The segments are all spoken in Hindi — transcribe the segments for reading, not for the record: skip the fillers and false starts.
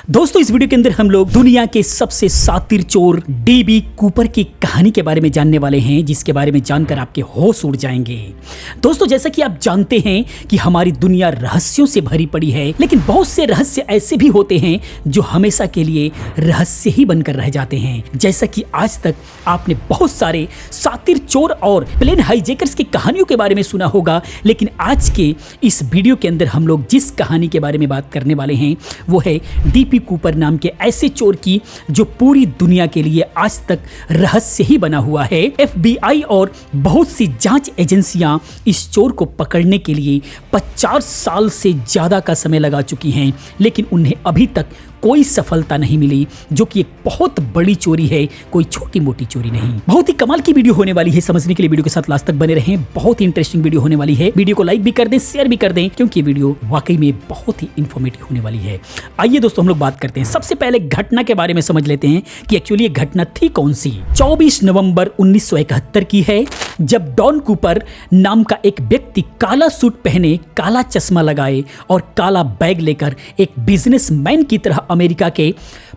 दोस्तों, इस वीडियो के अंदर हम लोग दुनिया के सबसे शातिर चोर डीबी कूपर की कहानी के बारे में जानने वाले हैं, जिसके बारे में जानकर आपके होश उड़ जाएंगे। दोस्तों, जैसा कि आप जानते हैं कि हमारी दुनिया रहस्यों से भरी पड़ी है, लेकिन बहुत से रहस्य ऐसे भी होते हैं जो हमेशा के लिए रहस्य ही बनकर रह जाते हैं। जैसा कि आज तक आपने बहुत सारे शातिर चोर और प्लेन हाईजैकर्स की कहानियों के बारे में सुना होगा, लेकिन आज के इस वीडियो के अंदर हम लोग जिस कहानी के बारे में बात करने वाले हैं वो है डीबी कूपर नाम के ऐसे चोर की जो पूरी दुनिया के लिए आज तक रहस्य ही बना हुआ है। FBI और बहुत सी जांच एजेंसियां इस चोर को पकड़ने के लिए 50 साल से ज्यादा का समय लगा चुकी हैं, लेकिन उन्हें अभी तक कोई सफलता नहीं मिली, जो कि एक बहुत बड़ी चोरी है, कोई छोटी मोटी चोरी नहीं। बहुत ही कमाल की वीडियो होने वाली है, समझने के लिए वीडियो के साथ लास्ट तक बने रहें। बहुत ही इंटरेस्टिंग वीडियो होने वाली है। वीडियो को लाइक भी कर दें, शेयर भी कर दें, क्योंकि ये वीडियो वाकई में बहुत ही इंफॉर्मेटिव होने वाली है। आइए दोस्तों, हम लोग बात करते हैं। सबसे पहले घटना के बारे में समझ लेते हैं कि एक्चुअली ये घटना थी कौन सी। 24 नवंबर 1971 की है, जब डॉन कूपर नाम का एक व्यक्ति काला सूट पहने, काला चश्मा लगाए और काला बैग लेकर एक बिजनेसमैन की तरह अमेरिका के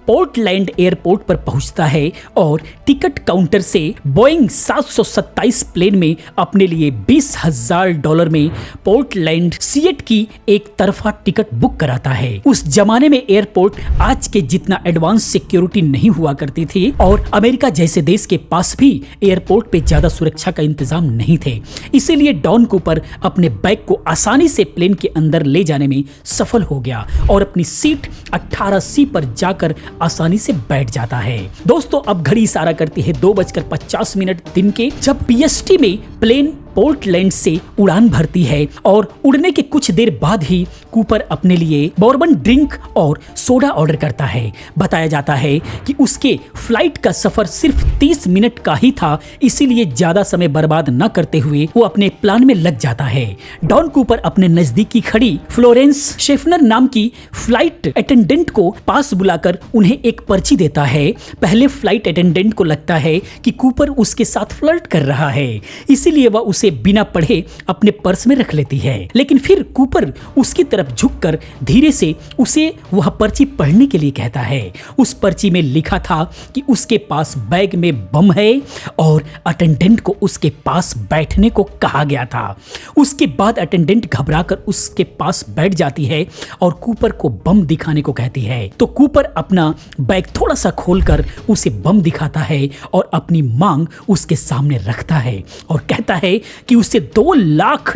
पोर्टलैंड एयरपोर्ट पर पहुंचता है और टिकट काउंटर से बोइंग 727 प्लेन में अपने लिए $20,000 में पोर्टलैंड सीएट की एक तरफा टिकट बुक कराता है। उस जमाने में एयरपोर्ट आज के जितना एडवांस सिक्योरिटी नहीं हुआ करती थी और अमेरिका जैसे देश के पास भी एयरपोर्ट पे ज्यादा सुरक्षा का इंतजाम नहीं थे। इसीलिए डॉन कूपर अपने बैग को आसानी से प्लेन के अंदर ले जाने में सफल हो गया और अपनी सीट 18C पर जाकर आसानी से बैठ जाता है। दोस्तों, अब घड़ी इशारा करती है 2:50 दिन के, जब PST में प्लेन पोर्टलैंड से उड़ान भरती है और उड़ने के कुछ देर बाद ही कूपर अपने लिए बॉर्बन ड्रिंक और सोडा ऑर्डर करता है। बताया जाता है कि उसके फ्लाइट का सफर सिर्फ 30 मिनट का ही था, इसीलिए ज्यादा समय बर्बाद न करते हुए वो अपने प्लान में लग जाता है। डॉन कूपर अपने नजदीकी खड़ी फ्लोरेंस शेफनर नाम की फ्लाइट अटेंडेंट को पास बुलाकर उन्हें एक पर्ची देता है। पहले फ्लाइट अटेंडेंट को लगता है कि कूपर उसके साथ फ्लर्ट कर रहा है, इसीलिए वह उसे बिना पढ़े अपने पर्स में रख लेती है। लेकिन फिर कूपर उसकी तरफ झुककर धीरे से उसे वह पर्ची पढ़ने के लिए कहता है। उस पर्ची में लिखा था कि उसके पास बैग में बम है और अटेंडेंट को उसके पास बैठने को कहा गया था। उसके बाद अटेंडेंट घबराकर उसके पास बैठ जाती है और कूपर को बम दिखाने को कहती है। तो कूपर अपना बैग थोड़ा सा खोलकर उसे बम दिखाता है और अपनी मांग उसके सामने रखता है और कहता है कि उसे $2 लाख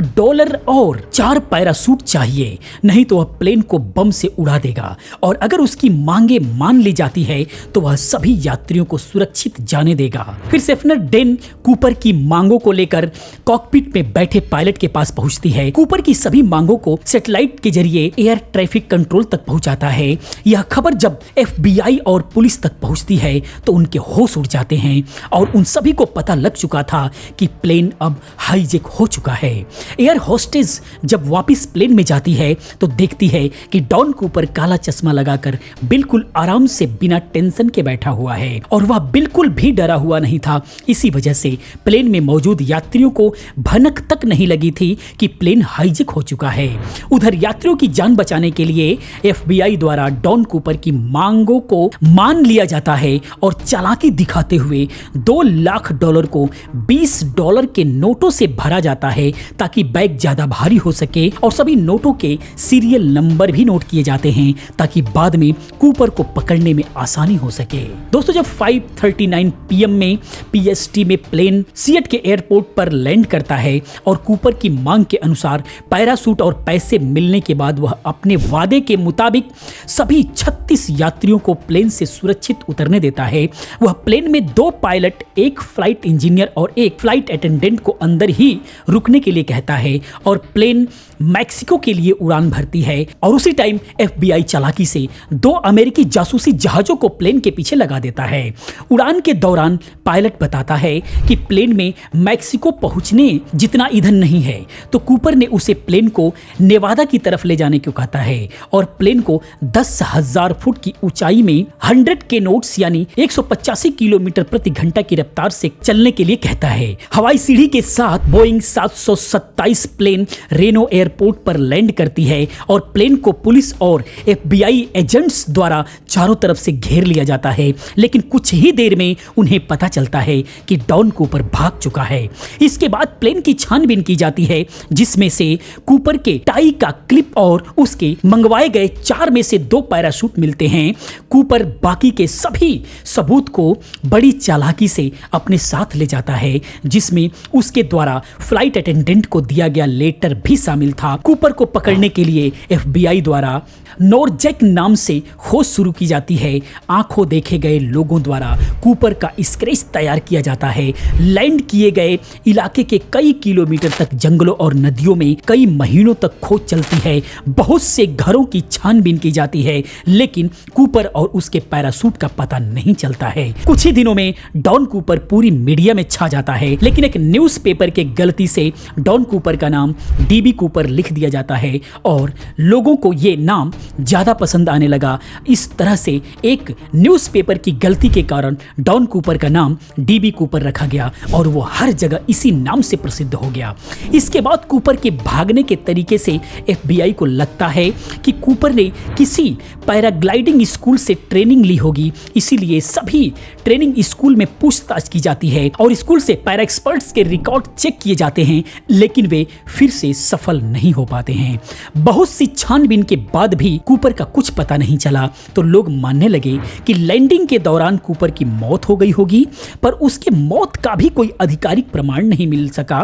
और 4 पैरासूट चाहिए, नहीं तो वह प्लेन को बम से उड़ा देगा। और अगर उसकी मांगे मान ली जाती है तो वह सभी यात्रियों को सुरक्षित जाने देगा। फिर शेफनर डेन कूपर की मांगों को लेकर कॉकपिट में बैठे पायलट के पास पहुंचती है। कूपर की सभी मांगों को सैटेलाइट के जरिए एयर ट्रैफिक कंट्रोल तक पहुंचाता है। यह खबर जब FBI और पुलिस तक पहुंचती है तो उनके होश उड़ जाते हैं और उन सभी को पता लग चुका था कि प्लेन अब हाईजैक हो चुका है। एयर होस्टेस जब वापस प्लेन में जाती है तो देखती है कि डॉन कूपर काला चश्मा लगाकर बिल्कुल आराम से बिना टेंशन के बैठा हुआ है और वह बिल्कुल भी डरा हुआ नहीं था। इसी वजह से प्लेन में मौजूद यात्रियों को भनक तक नहीं लगी थी कि प्लेन हाईजैक हो चुका है। उधर यात्रियों की जान बचाने के लिए FBI द्वारा डॉन कूपर की मांगों को मान लिया जाता है और चालाकी दिखाते हुए $2 लाख को $20 के नोटों से भरा जाता है, ताकि बैग ज्यादा भारी हो सके और सभी नोटों के सीरियल नंबर भी नोट किए जाते हैं ताकि बाद में कूपर को पकड़ने में आसानी हो सके। दोस्तों, जब 5:39 PM में PST में प्लेन सीएट के एयरपोर्ट पर लैंड करता है और कूपर की मांग के अनुसार पैरासूट और पैसे मिलने के बाद वह अपने वादे के मुताबिक सभी 36 यात्रियों को प्लेन से सुरक्षित उतरने देता है। वह प्लेन में 2 पायलट, एक फ्लाइट इंजीनियर और एक फ्लाइट अटेंडेंट को अंदर ही रुकने के लिए कहता है और प्लेन मैक्सिको के लिए उड़ान भरती है। और उसी टाइम FBI चालाकी से 2 अमेरिकी जासूसी जहाजों को प्लेन के पीछे लगा देता है। उड़ान के दौरान पायलट बताता है कि प्लेन में मैक्सिको पहुंचने जितना ईंधन नहीं है, तो कूपर ने उसे प्लेन को नेवादा की तरफ ले जाने को कहता है और प्लेन को 10,000 फुट की ऊंचाई में 100 के नोट्स यानी 185 किलोमीटर प्रति घंटा की रफ्तार से चलने के लिए कहता है। हवाई सीढ़ी के साथ Boeing 727 plane Reno air airport पर लैंड करती है और प्लेन को पुलिस और FBI एजेंट्स द्वारा चारों तरफ से घेर लिया जाता है। लेकिन कुछ ही देर में उन्हें पता चलता है कि डॉन कूपर भाग चुका है। इसके बाद प्लेन की छानबीन की जाती है, जिसमें से कूपर के टाई का क्लिप और उसके मंगवाए गए 4 में से 2 पैराशूट मिलते हैं। कूपर बाकी के सभी सबूत को बड़ी चालाकी से अपने साथ ले जाता है, जिसमें उसके द्वारा फ्लाइट अटेंडेंट को दिया गया लेटर भी शामिल था। कूपर को पकड़ने के लिए FBI द्वारा नॉरजैक नाम से खोज शुरू की जाती है। आंखों देखे गए लोगों द्वारा कूपर का स्केच तैयार किया जाता है। लैंड किए गए इलाके के कई किलोमीटर तक जंगलों और नदियों में कई महीनों तक खोज चलती है। बहुत से घरों की छानबीन की जाती है, लेकिन कूपर और उसके पैराशूट का पता नहीं चलता है। कुछ ही दिनों में डॉन कूपर पूरी मीडिया में छा जाता है, लेकिन एक न्यूज़पेपर के गलती से डॉन कूपर का नाम DB कूपर लिख दिया जाता है और लोगों को ये नाम ज्यादा पसंद आने लगा। इस तरह से एक न्यूज़पेपर की गलती के कारण डॉन कूपर का नाम DB कूपर रखा गया और वो हर जगह इसी नाम से प्रसिद्ध हो गया। इसके बाद कूपर के भागने के तरीके से FBI को लगता है कि कूपर ने किसी पैराग्लाइडिंग स्कूल से ट्रेनिंग ली होगी, इसीलिए सभी ट्रेनिंग स्कूल में पूछताछ की जाती है और स्कूल से पैरा एक्सपर्ट्स के रिकॉर्ड चेक किए जाते हैं, लेकिन वे फिर से सफल नहीं हो पाते हैं। बहुत सी छानबीन के बाद भी कूपर का कुछ पता नहीं चला, तो लोग मानने लगे कि लैंडिंग के दौरान कूपर की मौत हो गई होगी, पर उसकी मौत का भी कोई आधिकारिक प्रमाण नहीं मिल सका,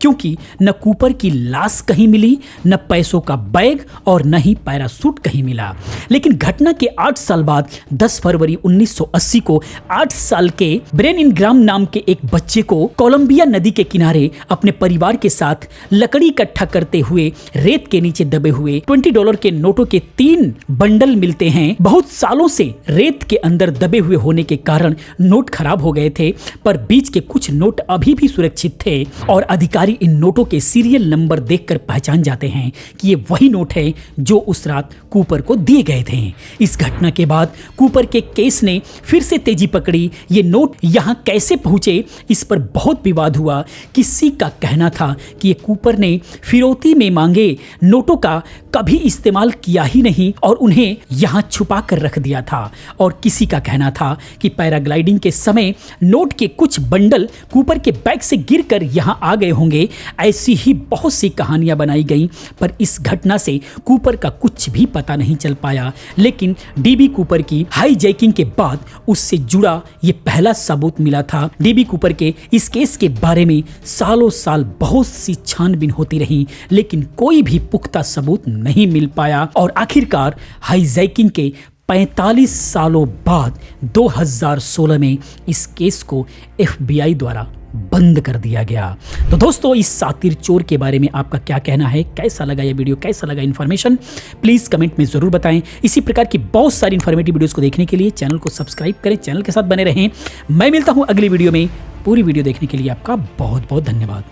क्योंकि न कूपर की लाश कहीं मिली, न पैसों का बैग और न ही पैराशूट कहीं मिला। लेकिन घटना के 8 साल बाद 10 फरवरी 1980 को 8 साल के ब्रेन इनग्राम नाम के एक बच्चे को कोलंबिया नदी के किनारे अपने परिवार के साथ लकड़ी इकट्ठा करते हुए रेत के नीचे दबे हुए $20 के नोटों के 3 बंडल मिलते हैं। बहुत सालों से रेत के अंदर दबे हुए होने के कारण नोट खराब हो गए थे, पर बीच के कुछ नोट अभी भी सुरक्षित थे और अधिकारी इन नोटों के सीरियल नंबर देखकर पहचान जाते हैं कि ये वही नोट है जो उस रात कूपर को दिए गए थे। इस घटना के बाद कूपर के केस ने फिर से तेजी पकड़ी। ये नोट यहाँ कैसे पहुंचे, इस पर बहुत विवाद हुआ। किसी का कहना था कि ये कूपर ने फिरौती में मांगे नोटों का कभी इस्तेमाल किया ही नहीं और उन्हें यहाँ छुपा कर रख दिया था, और किसी का कहना था कि पैराग्लाइडिंग के समय नोट के कुछ बंडल कूपर के बैग से गिरकर यहाँ आ गए होंगे। ऐसी ही बहुत सी कहानियां बनाई गईं, पर इस घटना से कूपर का कुछ भी पता नहीं चल पाया। लेकिन DB कूपर की हाईजैकिंग के बाद उससे जुड़ा ये पहला सबूत मिला था। DB कूपर के इस केस के बारे में सालों साल बहुत सी छानबीन होती रही, लेकिन कोई भी पुख्ता सबूत नहीं मिल पाया और आखिरकार हाईजैकिंग के 45 सालों बाद 2016 में इस केस को FBI द्वारा बंद कर दिया गया। तो दोस्तों, इस सातिर चोर के बारे में आपका क्या कहना है? कैसा लगा ये वीडियो, कैसा लगा इन्फॉर्मेशन? प्लीज़ कमेंट में ज़रूर बताएं। इसी प्रकार की बहुत सारी इन्फॉर्मेटिव वीडियोस को देखने के लिए चैनल को सब्सक्राइब करें, चैनल के साथ बने रहें। मैं मिलता हूं अगली वीडियो में। पूरी वीडियो देखने के लिए आपका बहुत बहुत धन्यवाद।